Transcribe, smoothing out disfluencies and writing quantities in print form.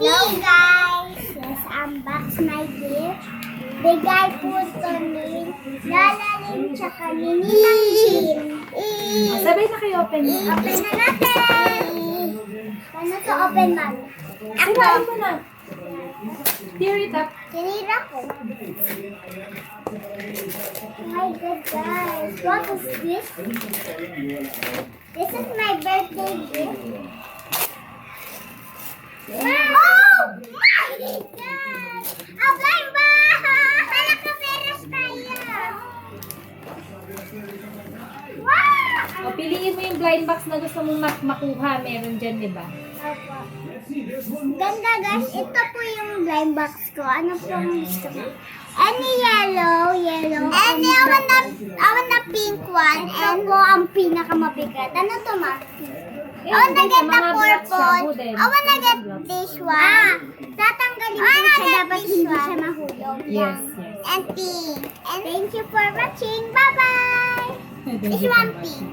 Hello guys! Yes, unbox my gift. Bigay po ito ni Lalalim tsaka ni Ninang Jim. Sabay na kayo open. Open na natin! Paano to open, mami? Sinain mo na. Tear it up. Tinira ko. My God, guys. What is this? This is my birthday gift. Wow! Oh my God! Apply ba? Malakaperas tayo. Wow! O, piliin mo yung blind box na gusto mong makuha. Meron dyan, di ba? Opo. Ganda guys, ito po yung blind box ko. Ano po ang gusto mo? Any yellow. Any, I want the pink one. Ito po ang pinakamabigat. Ano to, ma? I wanna get the purple. I wanna get this one. Tatanggalin ko siya. Dapat hindi siya mahulog. Yes, Yan. yes. And pink. And thank you for watching. Bye-bye. This one pink.